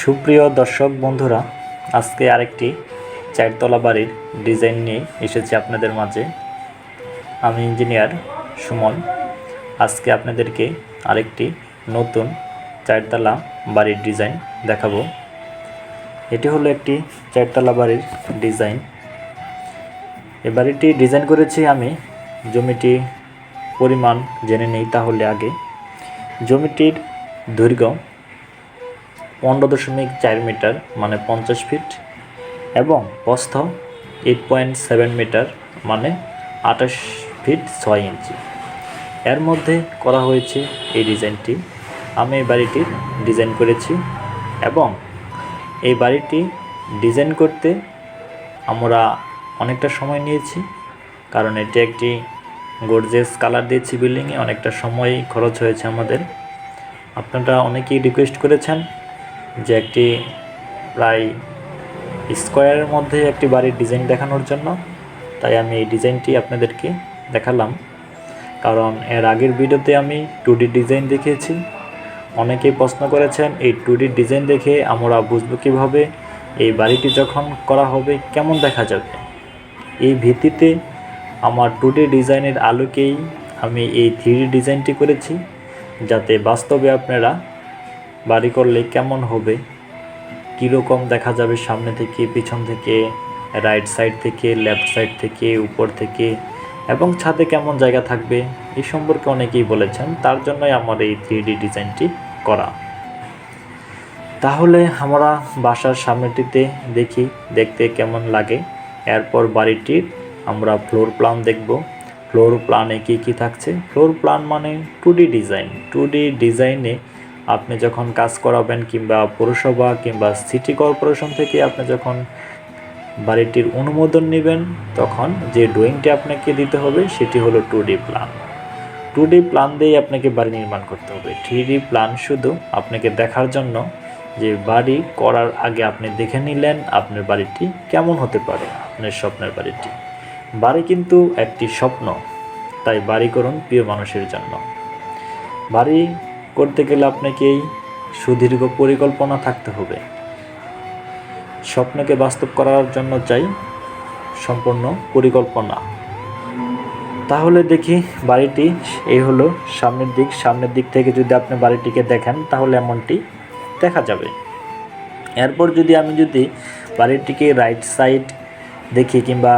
সুপ্রিয় দর্শক বন্ধুরা, আজকে আরেকটি চারতলা বাড়ির ডিজাইন নিয়ে এসেছি আপনাদের মাঝে। আমি ইঞ্জিনিয়ার সুমন। আজকে আপনাদেরকে আরেকটি নতুন চারতলা বাড়ির ডিজাইন দেখাবো। এটি হলো একটি চারতলা বাড়ির ডিজাইন। এই বাড়িটি ডিজাইন করেছি আমি। জমিটি পরিমাণ জেনে নেই তাহলে আগে। জমিটির দৈর্ঘ্য 15.4 মিটার মানে 50 ফিট এবং প্রস্থ 8.7 মিটার মানে 28 ফিট 6 ইঞ্চি। এর মধ্যে করা হয়েছে এই ডিজাইনটি। আমি এই বাড়িটির ডিজাইন করেছি এবং এই বাড়িটি ডিজাইন করতে আমরা অনেকটা সময় নিয়েছি, কারণ এটি একটি গর্জিয়াস কালার দিয়েছি বিল্ডিংয়ে। অনেকটা সময় খরচ হয়েছে আমাদের। আপনারা অনেকেই রিকোয়েস্ট করেছেন যে একটি প্রায় স্কোয়ারের মধ্যে একটি বাড়ির ডিজাইন দেখানোর জন্য, তাই আমি এই ডিজাইনটি আপনাদেরকে দেখালাম। কারণ এর আগের ভিডিওতে আমি 2D ডিজাইন দেখিয়েছি। অনেকেই প্রশ্ন করেছেন এই 2D ডিজাইন দেখে আমরা বুঝবো কীভাবে এই বাড়িটি যখন করা হবে কেমন দেখা যাবে। এই ভিত্তিতে আমার 2D ডিজাইনের আলোকেই আমি এই 3D ডিজাইনটি করেছি, যাতে বাস্তবে আপনারা বাড়ি করলে কেমন হবে, কীরকম দেখা যাবে সামনে থেকে, পিছন থেকে, রাইট সাইড থেকে, লেফট সাইড থেকে, উপর থেকে এবং ছাদে কেমন জায়গা থাকবে, এই সম্পর্কে অনেকেই বলেছেন। তার জন্যই আমার এই 3D ডিজাইনটি করা। তাহলে আমরা বাসার সামনেটিতে দেখি দেখতে কেমন লাগে। এরপর বাড়িটির আমরা ফ্লোর প্ল্যান দেখব। ফ্লোর প্ল্যানে কী কী থাকছে। ফ্লোর প্ল্যান মানে 2D ডিজাইন। 2D ডিজাইনে আপনি যখন কাজ করাবেন কিংবা পৌরসভা কিংবা সিটি কর্পোরেশন থেকে আপনি যখন বাড়িটির অনুমোদন নেবেন, তখন যে ড্রয়িংটি আপনাকে দিতে হবে সেটি হলো 2D প্ল্যান। 2D প্ল্যান দিয়েই আপনাকে বাড়ি নির্মাণ করতে হবে। 3D প্ল্যান শুধু আপনাকে দেখার জন্য, যে বাড়ি করার আগে আপনি দেখে নিলেন আপনার বাড়িটি কেমন হতে পারে, আপনার স্বপ্নের বাড়িটি। বাড়ি কিন্তু একটি স্বপ্ন, তাই বাড়ি করুন প্রিয় মানুষের জন্য। বাড়ি করতে গেলে আপনাকেই সুদীর্ঘ পরিকল্পনা থাকতে হবে। স্বপ্নকে বাস্তব করার জন্য চাই সম্পূর্ণ পরিকল্পনা। তাহলে দেখি বাড়িটি এই হলো সামনের দিক থেকে যদি আপনি বাড়িটিকে দেখেন তাহলে এমনটি দেখা যাবে। এরপর যদি বাড়িটিকে রাইট সাইড দেখি কিংবা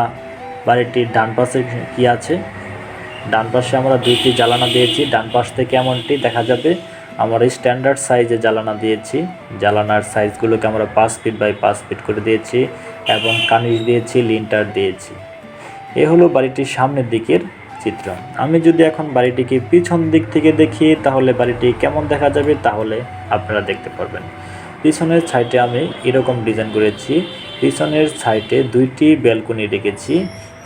বাড়িটির ডান পাশে কি আছে, ডান পাশে আমরা 2টি জানালা দিয়েছি। ডান পাশ থেকে এমনটি দেখা যাবে। আমরা স্ট্যান্ডার্ড সাইজে জানালা দিয়েছি। জানালার সাইজগুলোকে আমরা 5 ফিট বাই 5 ফিট করে দিয়েছি এবং কার্নিশ দিয়েছি, লিন্টার দিয়েছি। এ হলো বাড়িটির সামনের দিকের চিত্র। আমি যদি এখন বাড়িটিকে পিছন দিক থেকে দেখি তাহলে বাড়িটি কেমন দেখা যাবে তাহলে আপনারা দেখতে পারবেন। পিছনের সাইডে আমি এরকম ডিজাইন করেছি। পিছনের সাইডে 2টি ব্যালকনি রেখেছি।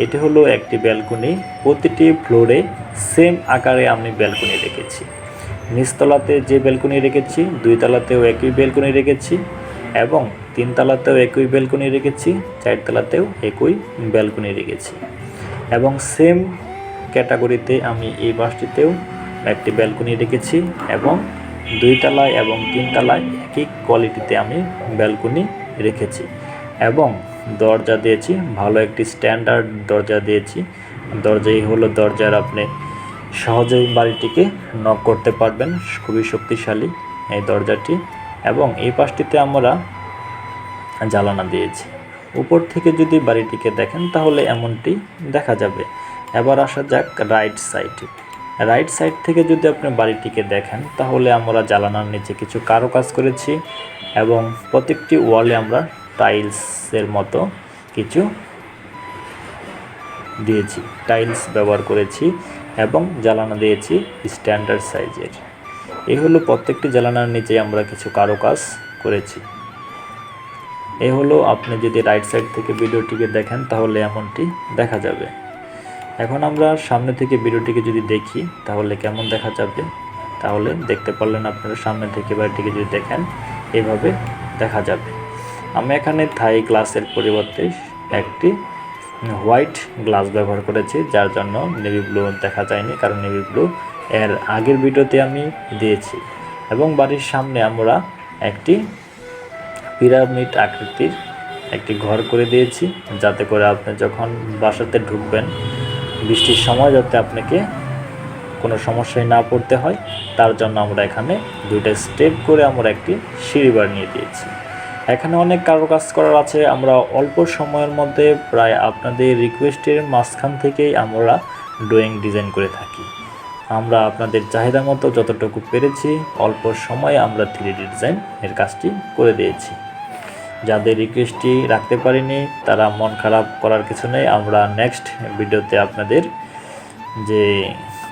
এটি হলো একটি ব্যালকনি। প্রতিটি ফ্লোরে সেম আকারে আমি ব্যালকনি রেখেছি। নিচতলাতে যে ব্যালকনি রেখেছি, 2 তলাতেও একই ব্যালকনি রেখেছি এবং 3 তলাতেও একই ব্যালকনি রেখেছি, 4 তলাতেও একই ব্যালকনি রেখেছি এবং সেম ক্যাটাগরিতে আমি এই বাসটিতেও একটি ব্যালকনি রেখেছি এবং 2 তলায় এবং 3 তলায় একই কোয়ালিটিতে আমি ব্যালকনি রেখেছি এবং দরজা দিয়েছি। ভালো একটি স্ট্যান্ডার্ড দরজা দিয়েছি। দরজাই হলো দরজার আপনি সহজেই বাড়িটিকে নক করতে পারবেন, খুবই শক্তিশালী এই দরজাটি। এবং এই পাশটিতে আমরা জানালা দিয়েছি। উপর থেকে যদি বাড়িটিকে দেখেন তাহলে এমনটি দেখা যাবে। এবার আসা যাক রাইট সাইডে। রাইট সাইড থেকে যদি আপনি বাড়িটিকে দেখেন তাহলে আমরা জানালার নিচে কিছু কারুকাজ করেছি এবং প্রত্যেকটি ওয়ালে আমরা টাইলসের মতো কিছু দিয়েছি, টাইলস ব্যবহার করেছি এবং জানালা দিয়েছি স্ট্যান্ডার্ড সাইজের। এই হলো প্রত্যেকটি জানালার নিচে আমরা কিছু কারুকাজ করেছি। এই হলো আপনি যদি রাইট সাইড থেকে ভিডিওটিকে দেখেন তাহলে এমনটি দেখা যাবে। এখন আমরা সামনে থেকে ভিডিওটিকে যদি দেখি তাহলে কেমন দেখা যাবে তাহলে দেখতে পারলেন আপনারা। সামনে থেকে বাড়িটিকে যদি দেখেন এভাবে দেখা যাবে। আমি এখানে থাই গ্লাসের পরিবর্তে একটি হোয়াইট গ্লাস ব্যবহার করেছি, যার জন্য নেভি ব্লু দেখা যায়নি, কারণ নেভি ব্লু এর আগের ভিডিওতে আমি দিয়েছি। এবং বাড়ির সামনে আমরা একটি পিরামিড আকৃতির একটি ঘর করে দিয়েছি, যাতে করে আপনি যখন বাসাতে ঢুকবেন বৃষ্টির সময় যাতে আপনাকে কোনো সমস্যায় না পড়তে হয়, তার জন্য আমরা এখানে 2টা স্টেপ করে আমরা একটি সিঁড়ি বানিয়ে দিয়েছি। এখানে অনেক কারুকাজ করার আছে। আমরা অল্প সময়ের মধ্যে প্রায় আপনাদের রিকোয়েস্টের মাঝখান থেকেই আমরা ড্রয়িং ডিজাইন করে থাকি। আমরা আপনাদের চাহিদা মতো যতটুকু পেরেছি অল্প সময়ে আমরা 3D ডিজাইনের কাজটি করে দিয়েছি। যাদের রিকোয়েস্টটি রাখতে পারিনি তারা মন খারাপ করার কিছু নেই, আমরা নেক্সট ভিডিওতে আপনাদের যে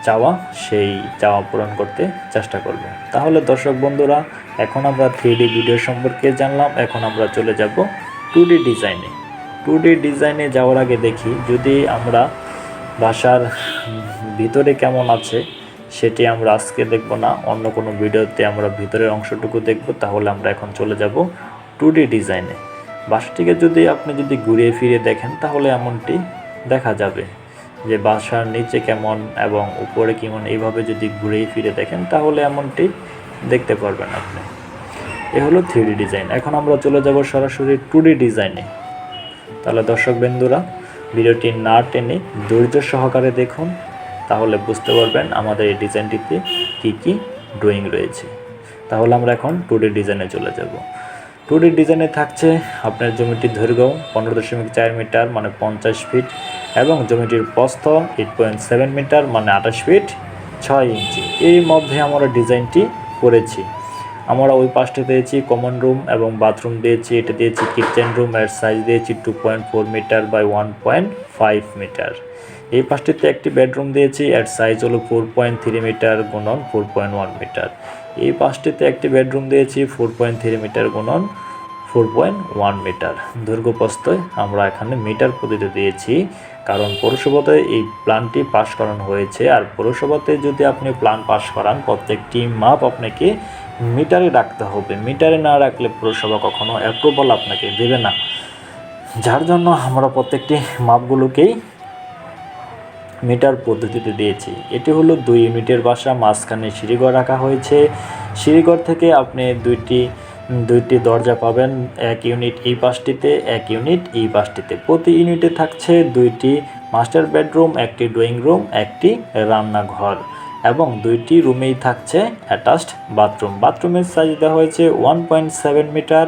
চাওয়া সেই চাওয়া পূরণ করতে চেষ্টা করব। তাহলে দর্শক বন্ধুরা, এখন আমরা 3D ভিডিও সম্পর্কে জানলাম, এখন আমরা চলে যাব 2D ডিজাইনে। 2D ডিজাইনে যাওয়ার আগে দেখি যদি আমরা বাসার ভিতরে কেমন আছে সেটি আমরা আজকে দেখব না, অন্য কোনো ভিডিওতে আমরা ভিতরের অংশটুকু দেখব। তাহলে আমরা এখন চলে যাব 2D ডিজাইনে। বাসাটিকে যদি আপনি ঘুরিয়ে ফিরে দেখেন তাহলে এমনটি দেখা যাবে যে বাসার নিচে কেমন এবং উপরে কেমন, এইভাবে যদি ঘুরিয়ে ফিরে দেখেন তাহলে এমনটি দেখতে পারবেন আপনি। এ হলো 3D ডিজাইন। এখন আমরা চলে যাব সরাসরি 2D ডিজাইনে। তাহলে দর্শক বন্ধুরা, ভিডিওটি না টেনে ধৈর্য সহকারে দেখুন, তাহলে বুঝতে পারবেন আমাদের এই ডিজাইনটিতে কি কি ড্রয়িং রয়েছে। তাহলে আমরা এখন 2D ডিজাইনে চলে যাব। 2D ডিজাইনে থাকছে আপনার জমিটির দৈর্ঘ্য 15.4 মিটার মানে 50 ফিট এবং জমিটির প্রস্থ 8.7 মিটার মানে 28 ফিট 6 ইঞ্চি। এই মধ্যে আমরা ডিজাইনটি করেছি। আমরা ওই পাশটা দিয়েছি কমন রুম এবং বাথরুম দিয়েছি, এটা দিয়েছি কিচেন রুম, এর সাইজ দিয়েছি 2.4 মিটার বাই 1.5 মিটার। এই পাশটিতে একটি বেডরুম দিয়েছি, এর সাইজ হলো 4.3 মিটার গুণন 4.1 মিটার। এই পাশটিতে একটি বেডরুম দিয়েছি 4.3 মিটার গুণন 4.1 মিটার। দৈর্ঘ্যপ্রস্থ আমরা এখানে মিটার পদ্ধতিতে দিয়েছি, কারণ পৌরসভাতে এই প্ল্যানটি পাস করানো হয়েছে। আর পৌরসভাতে যদি আপনি প্ল্যান পাস করান প্রত্যেকটি মাপ আপনাকে মিটারে রাখতে হবে, মিটারে না রাখলে পৌরসভা কখনো অ্যাপ্রুভাল আপনাকে দেবে না। যার জন্য আমরা প্রত্যেকটি মাপগুলোকেই মিটার পদ্ধতিতে দিয়েছি। এটি হলো 2 ইউনিটের বাসা, মাঝখানে সিঁড়িঘর রাখা হয়েছে। সিঁড়িঘর থেকে আপনি দুইটি দরজা পাবেন, এক ইউনিট এই পাশটিতে, এক ইউনিট এই পাশটিতে। প্রতি ইউনিটে থাকছে 2টি মাস্টার বেডরুম, একটি ড্রয়িং রুম, একটি রান্নাঘর এবং 2টি রুমেই থাকছে অ্যাটাচড বাথরুম। বাথরুমের সাইজ দেওয়া হয়েছে 1.7 মিটার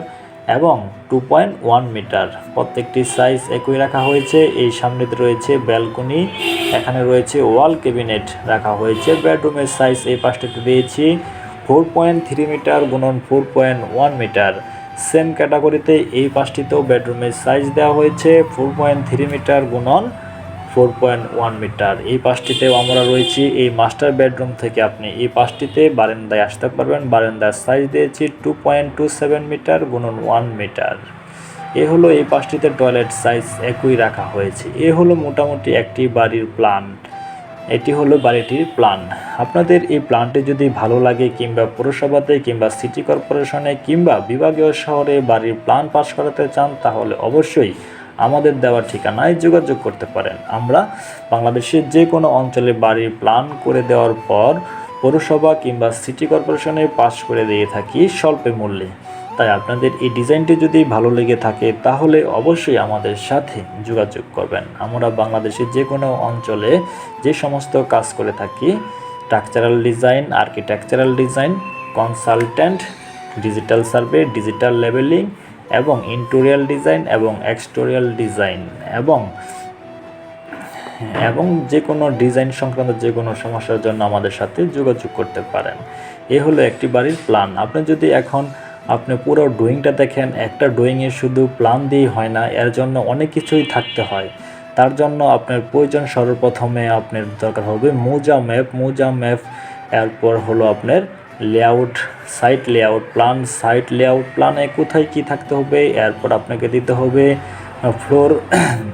এবং 2.1 মিটার। প্রত্যেকটি সাইজ একই রাখা হয়েছে। এই সামনেতে রয়েছে ব্যালকনি, এখানে রয়েছে ওয়াল ক্যাবিনেট রাখা হয়েছে। বেডরুমের সাইজ এই পাশটিতে দিয়েছি 4.3 মিটার গুণন 4.1 মিটার। সেম ক্যাটাগরিতে এই পাশটিতেও বেডরুমের সাইজ দেওয়া হয়েছে 4.3 মিটার গুণন 4.1 মিটার। এই পাশটিতেও আমরা রয়েছি। এই মাস্টার বেডরুম থেকে আপনি এই পাশটিতে বারান্দায় আসতে পারবেন। বারান্দার সাইজ দিয়েছি 2.27 মিটার গুণন 1 মিটার। এ হলো এই পাশটিতে টয়লেট সাইজ একই রাখা হয়েছে। এ হলো মোটামুটি একটি বাড়ির প্ল্যান। এটি হলো বাড়িটির প্ল্যান। আপনাদের এই প্ল্যানটি যদি ভালো লাগে কিংবা পৌরসভাতে কিংবা সিটি কর্পোরেশনে কিংবা বিভাগীয় শহরে বাড়ির প্ল্যান পাস করাতে চান তাহলে অবশ্যই আমাদের দেওয়া ঠিকানায় যোগাযোগ করতে পারেন। আমরা বাংলাদেশের যে কোনো অঞ্চলে বাড়ির প্ল্যান করে দেওয়ার পর পৌরসভা কিংবা সিটি কর্পোরেশনে পাস করে দিয়ে থাকি স্বল্প মূল্যে। তাই আপনাদের এই ডিজাইনটি যদি ভালো লেগে থাকে তাহলে অবশ্যই আমাদের সাথে যোগাযোগ করবেন। আমরা বাংলাদেশের যে কোনো অঞ্চলে যে সমস্ত কাজ করে থাকি, structural design, architectural design, consultant, digital survey, digital labelling এবং ইন্টেরিয়র ডিজাইন এবং এক্সটেরিয়র ডিজাইন এবং যে কোনো ডিজাইন সংক্রান্ত যে কোনো সমস্যার জন্য আমাদের সাথে যোগাযোগ করতে পারেন। এ হলো একটি বাড়ির প্ল্যান। আপনি যদি এখন আপনি পুরো ড্রয়িংটা দেখেন, একটা ড্রয়িংয়ে শুধু প্ল্যান দিয়েই হয় না, এর জন্য অনেক কিছুই থাকতে হয়। তার জন্য আপনার প্রয়োজন সর্বপ্রথমে আপনার দরকার হবে মৌজা ম্যাপ, এরপর হলো আপনার layout, site layout plan, site layout প্ল্যানে কোথায় কি থাকতে হবে। এরপর আপনাকে দিতে হবে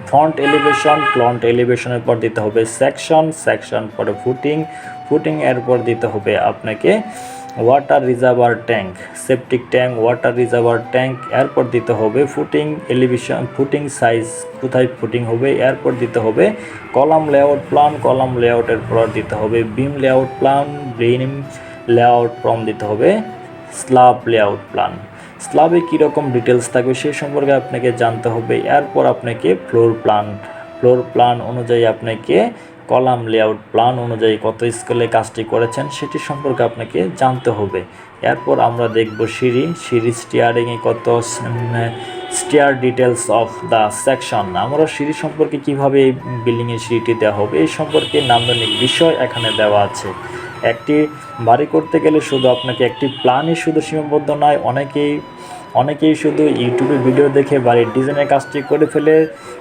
ফ্রন্ট এলিভেশনের পর দিতে হবে সেকশন পরে ফুটিং এরপর দিতে হবে আপনাকে water reservoir tank, septic tank, water reservoir tank. এরপর দিতে হবে ফুটিং সাইজ, কোথায় ফুটিং হবে। এরপর দিতে হবে কলাম লেআউটের পর দিতে হবে বিম লেআউট প্ল্যান, দিতে হবে স্ল্যাব লেআউট প্ল্যান। স্ল্যাবে কীরকম ডিটেলস থাকবে সেই সম্পর্কে আপনাকে জানতে হবে। এরপর আপনাকে ফ্লোর প্ল্যান অনুযায়ী আপনাকে কলাম লেআউট প্ল্যান অনুযায়ী কত স্কেলে কাজটি করেছেন সেটি সম্পর্কে আপনাকে জানতে হবে। এরপর আমরা দেখব সিঁড়ি স্টিয়ারিংয়ে কত stair details of the section. আমরা সিঁড়ি সম্পর্কে কীভাবে এই বিল্ডিংয়ের সিঁড়িটি দেওয়া হবে এই সম্পর্কে নান্দনিক বিষয় এখানে দেওয়া আছে। একটি বাড়ি করতে গেলে শুধু আপনাকে একটি প্ল্যানই শুধু সীমাবদ্ধ নয়, অনেকেই শুধু ইউটিউবে ভিডিও দেখে বাড়ির ডিজাইনের কাজটি করে ফেলে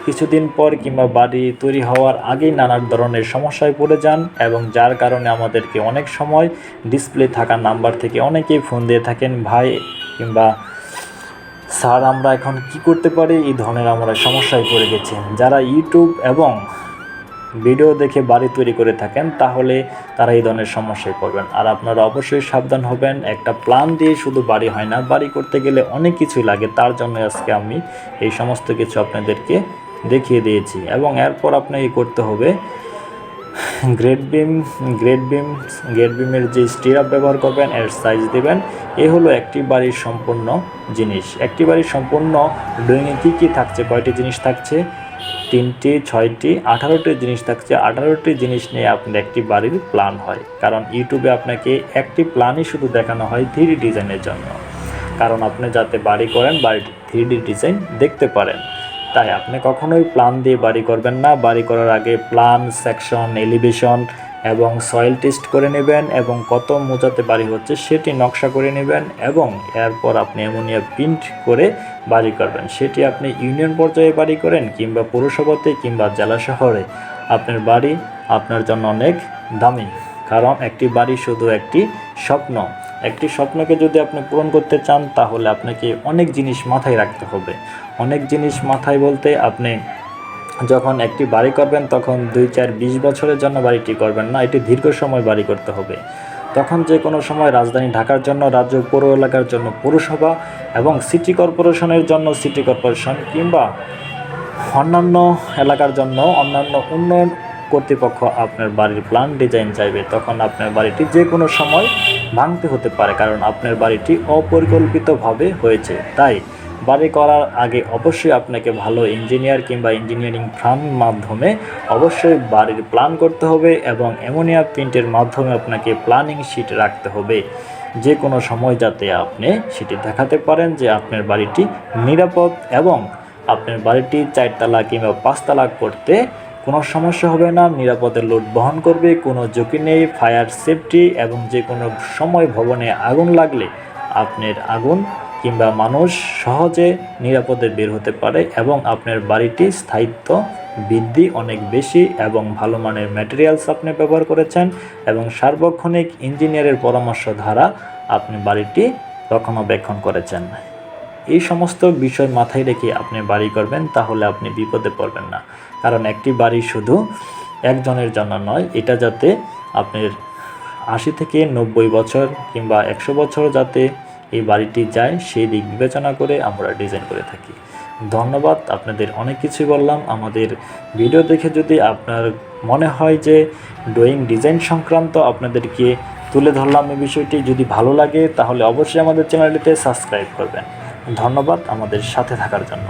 কিছুদিন পর কিংবা বাড়ি তৈরি হওয়ার আগেই নানা ধরনের সমস্যায় পড়ে যান, এবং যার কারণে আমাদেরকে অনেক সময় ডিসপ্লে থাকা নাম্বার থেকে অনেকেই ফোন দিয়ে থাকেন, ভাই কিংবা স্যার আমরা এখন কি করতে পারি, এই ধরনের আমরা সমস্যায় পড়ে গেছি। যারা ইউটিউব এবং ভিডিও দেখে বাড়ি তৈরি করে থাকেন তাহলে তারা এই ধরনের সমস্যায় পড়বেন। আর আপনারা অবশ্যই সাবধান হবেন, একটা প্ল্যান দিয়ে শুধু বাড়ি হয় না, বাড়ি করতে গেলে অনেক কিছুই লাগে। তার জন্য আজকে আমি এই সমস্ত কিছু আপনাদেরকে দেখিয়ে দিয়েছি। এবং এরপর আপনাকে করতে হবে গ্রেড বিমের যে স্টিরাপ ব্যবহার করবেন এর সাইজ দেবেন। এ হলো একটি বাড়ির সম্পূর্ণ জিনিস। একটি বাড়ির সম্পূর্ণ ড্রয়িংয়ে কী থাকছে, কয়টি জিনিস থাকছে, 3টি 6টি 18টি জিনিস থাকছে। 18টি জিনিস নিয়ে আপনার একটি বাড়ির প্ল্যান হয়। কারণ ইউটিউবে আপনাকে একটি প্ল্যানই শুধু দেখানো হয় 3D ডিজাইনের জন্য, কারণ আপনি যাতে বাড়ি করেন বাড়ির 3D ডিজাইন দেখতে পারেন। তাই আপনি কখনোই প্ল্যান দিয়ে বাড়ি করবেন না। বাড়ি করার আগে প্ল্যান, সেকশন, এলিভেশন এবং সয়েল টেস্ট করে নেবেন, এবং কত মোজাতে বাড়ি হচ্ছে সেটি নকশা করে নেবেন, এবং এরপর আপনি অ্যামোনিয়া প্রিন্ট করে বাড়ি করবেন। সেটি আপনি ইউনিয়ন পর্যায়ে বাড়ি করেন কিংবা পৌরসভাতে কিংবা জেলা শহরে, আপনার বাড়ি আপনার জন্য অনেক দামি। কারণ একটি বাড়ি শুধু একটি স্বপ্ন। একটি স্বপ্নকে যদি আপনি পূরণ করতে চান তাহলে আপনাকে অনেক জিনিস মাথায় রাখতে হবে। অনেক জিনিস মাথায় বলতে, আপনি যখন একটি বাড়ি করবেন তখন 2, 4, 20 বছরের জন্য বাড়িটি করবেন না, এটি দীর্ঘ সময় বাড়ি করতে হবে। তখন যে কোনো সময় রাজধানী ঢাকার জন্য রাজ্য, পৌর এলাকার জন্য পৌরসভা এবং সিটি কর্পোরেশনের জন্য সিটি কর্পোরেশন কিংবা অন্যান্য এলাকার জন্য অন্যান্য উন্নয়ন কর্তৃপক্ষ আপনার বাড়ির প্ল্যান ডিজাইন চাইবে। তখন আপনার বাড়িটি যে কোনো সময় ভাঙতে হতে পারে, কারণ আপনার বাড়িটি অপরিকল্পিতভাবে হয়েছে। তাই বাড়ি করার আগে অবশ্যই আপনাকে ভালো ইঞ্জিনিয়ার কিংবা ইঞ্জিনিয়ারিং ফার্মের মাধ্যমে অবশ্যই বাড়ির প্ল্যান করতে হবে, এবং অ্যামোনিয়া প্রিন্টের মাধ্যমে আপনাকে প্ল্যানিং শিট রাখতে হবে, যে কোনো সময় যাতে আপনি সেটি দেখাতে পারেন যে আপনার বাড়িটি নিরাপদ, এবং আপনার বাড়িটি 4 তলা কিংবা 5 তলা করতে কোনো সমস্যা হবে না, নিরাপদে লোড বহন করবে, কোনো ঝুঁকি নেই, ফায়ার সেফটি, এবং যে কোনো সময় ভবনে আগুন লাগলে আপনার আগুন কিংবা মানুষ সহজে নিরাপদে বের হতে পারে, এবং আপনার বাড়িটি স্থায়িত্ব বৃদ্ধি অনেক বেশি, এবং ভালো মানের ম্যাটেরিয়ালস আপনি ব্যবহার করেছেন, এবং সার্বক্ষণিক ইঞ্জিনিয়ারের পরামর্শ দ্বারা আপনি বাড়িটি রক্ষণাবেক্ষণ করেছেন। এই সমস্ত বিষয় মাথায় রেখে আপনি বাড়ি করবেন, তাহলে আপনি বিপদে পড়বেন না। কারণ একটি বাড়ি শুধু একজনের জন্য নয়, এটা যাতে আপনার 80 থেকে 90 বছর কিংবা 100 বছর যাতে এই বাড়িটি যায় সেই দিক বিবেচনা করে আমরা ডিজাইন করে থাকি। ধন্যবাদ, আপনাদের অনেক কিছুই বললাম। আমাদের ভিডিও দেখে যদি আপনার মনে হয় যে ড্রয়িং ডিজাইন সংক্রান্ত আপনাদেরকে তুলে ধরলাম এই বিষয়টি, যদি ভালো লাগে তাহলে অবশ্যই আমাদের চ্যানেলটিতে সাবস্ক্রাইব করবেন। ধন্যবাদ আমাদের সাথে থাকার জন্য।